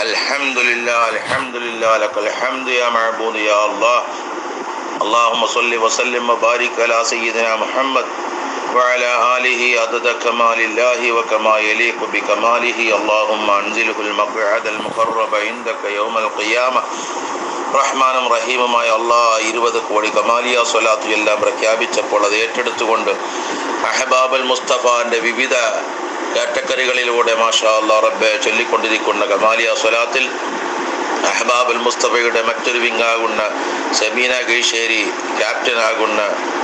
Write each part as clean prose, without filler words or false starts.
അൽഹംദുലില്ലാ ലക്കൽ ഹംദു യാ മഅബൂദ് യാ അല്ലാഹ്. അല്ലാഹുമ്മ സ്വല്ലി വസല്ലിം വബാരിക് അലാ സയ്യിദിനാ മുഹമ്മദ് വഅലാ ആലിഹി അദദ കമാലില്ലാഹി വകമാ യലീഖു ബികമാലിഹി. അല്ലാഹുമ്മ അൻസിൽഹുൽ മഖ്അദൽ മുഖറബ ഇൻദക യൗമൽ ഖിയാമ. റഹ്മാനും റഹീമുമായ അല്ലാഹ് 20 കോടി കമാലിയ സ്വലാത്തു എല്ലാം പ്രഖ്യാപിച്ചപ്പോൾ അത് ഏറ്റെടുത്തുകൊണ്ട് അഹ്ബാബുൽ മുസ്തഫാന്റെ വിവിധ കാറ്റഗറികളിലൂടെ മാഷാ അല്ലാഹ് റബ്ബെ ചൊല്ലിക്കൊണ്ടിരിക്കുന്ന കമാലിയ സ്വലാത്തിൽ അഹ്ബാബുൽ മുസ്തഫയുടെ മറ്റൊരു വിങ്ങാകുന്ന സെമീന കീഴ്ശ്ശേരി ക്യാപ്റ്റനാകുന്ന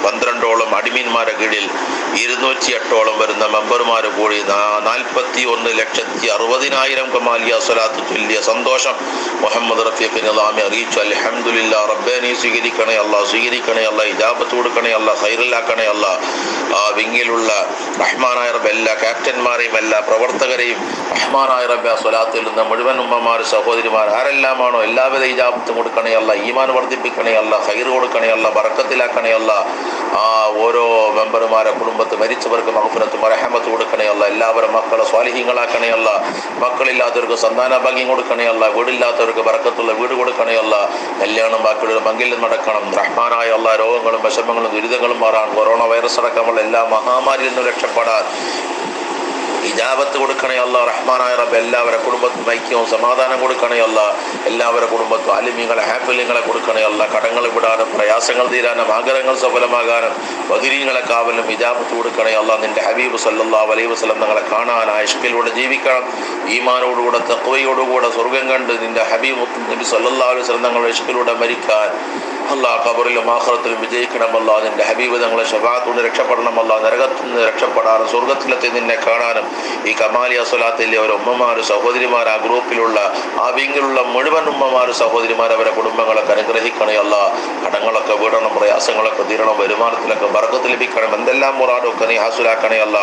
12ഓളം അഡ്മിന്മാരുടെ കീഴിൽ 208ഓളം വരുന്ന മെമ്പർമാർ കൂടി 41,60,000 കമാലിയ സ്വലാത്ത് ചൊല്ലിയ സന്തോഷം മുഹമ്മദ് റഫീഖ് നിളാമി അറിയിച്ചു. അൽഹംദുലില്ലാ റബ്ബേ, നീ സ്വീകരിക്കണേ അല്ലാ, സ്വീകരിക്കണേ അല്ലാ, ഇജാബത്ത് കൊടുക്കണേ അല്ലാ, ഖൈറിലാക്കണേ അല്ലാ. ആ വിങ്ങിലുള്ള റഹ്മാനായ റബ്ബ് എല്ലാ ക്യാപ്റ്റന്മാരെയും എല്ലാ പ്രവർത്തകരെയും റഹ്മാനായ റബ്ബ് ആ സ്വലാത്തിൽ നിന്ന് മുഴുവൻ ഉമ്മമാർ സഹോദരിമാർ ആരെല്ലാമാണോ എല്ലാവിധ ഇജാബത്തും കൊടുക്കണേ അല്ലാ, ഈമാൻ വർദ്ധിപ്പിക്കണേ അല്ലാ, ഖൈർ കൊടുക്കണേ അല്ലാ, ബറക്കത്തിലാക്കണേ അല്ലാ. ആ ഓരോ മെമ്പർമാരെ കുടുംബത്ത് മരിച്ചവർക്ക് മഗ്ഫിറത്തും റഹ്മത്ത് കൊടുക്കണേ അല്ലാ. എല്ലാവരും മക്കളെ സ്വാലിഹീങ്ങളാക്കണേ അല്ലാ. മക്കളില്ലാത്തവർക്ക് സന്താന ഭാഗ്യം കൊടുക്കണേ അല്ലാ. വീടില്ലാത്തവർക്ക് ബറക്കത്തുള്ള വീട് കൊടുക്കണേ അല്ലാ. കല്യാണം ബാക്കിയുള്ള പങ്കിലും നടക്കണം. റഹ്മാനായ അല്ലാ, രോഗങ്ങളും വിഷമങ്ങളും ദുരിതങ്ങളും മാറാൻ, കൊറോണ വൈറസ് അടക്കമുള്ള എല്ലാ മഹാമാരിയിൽ നിന്നും രക്ഷപ്പെടാൻ ഇജാബത്ത് കൊടുക്കണേ അല്ലാ. റഹ്മാനായ റബ്ബ് എല്ലാവരുടെ കുടുംബത്തും ഐക്യവും സമാധാനം കൊടുക്കണേ അല്ലാ. എല്ലാവരുടെ കുടുംബത്തും ആലിമീങ്ങളെ ഹാഫിലിങ്ങളെ കൊടുക്കണേ അല്ലാ. കടങ്ങൾ വിടാനും പ്രയാസങ്ങൾ തീരാനും ആഗ്രഹങ്ങൾ സഫലമാകാനും ബദിരീങ്ങളെ കാവലും ഇജാബത്ത് കൊടുക്കണേ അല്ലാ. നിന്റെ ഹബീബ് സല്ലല്ലാഹു അലൈഹി വസല്ലം തങ്ങളെ കാണാൻ ആ ഇഷ്കിലൂടെ ജീവിക്കണം. ഈമാനോടുകൂടെ തഖ്വയോടുകൂടെ സ്വർഗം കണ്ട് നിന്റെ ഹബീബ് നബി സല്ലല്ലാഹു അലൈഹി വസല്ലം തങ്ങളുടെ ഇഷ്കിലൂടെ മരിക്കാൻ അല്ലാ. ഖബറിലും ആഖിറത്തിലും വിജയിക്കണമല്ല. നിന്റെ ഹബീബ് തങ്ങളെ ശഫാഅത്തുകൊണ്ട് രക്ഷപ്പെടണമല്ല. നരകത്തിൽ നിന്ന് രക്ഷപ്പെടാനും സ്വർഗത്തിലെത്തി നിന്നെ കാണാനും ഈ കമാലിയ സ്വലാത്തിലെ ഓരോ ഉമ്മമാരും സഹോദരിമാർ ആ ഗ്രൂപ്പിലുള്ള ആ വിങ്ങിലുള്ള മുഴുവൻ ഉമ്മമാരും സഹോദരിമാർ അവരെ കുടുംബങ്ങളൊക്കെ അനുഗ്രഹിക്കണേ അല്ല. കടങ്ങളൊക്കെ വീടണം, പ്രയാസങ്ങളൊക്കെ തീരണം, വരുമാനത്തിലൊക്കെ ബർക്കത്ത് ലഭിക്കണം, എന്തെല്ലാം മുറാദൊക്കെ നീ ഹാസുലാക്കണേ അല്ല.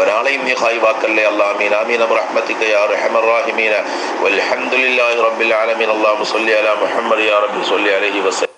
ഒരാളെയും നീ ഖായിബാക്കല്ലേ അല്ലാ. ആമീൻ ആമീൻ ബിറഹ്മതിക യാ അർഹമർ റഹീമീൻ. വൽഹംദുലില്ലാഹി റബ്ബിൽ ആലമീൻ. അല്ലാഹുമ്മ സ്വല്ലി അലാ മുഹമ്മദ് യാ റബ്ബി സ്വല്ലി അലൈഹി വസല്ലം.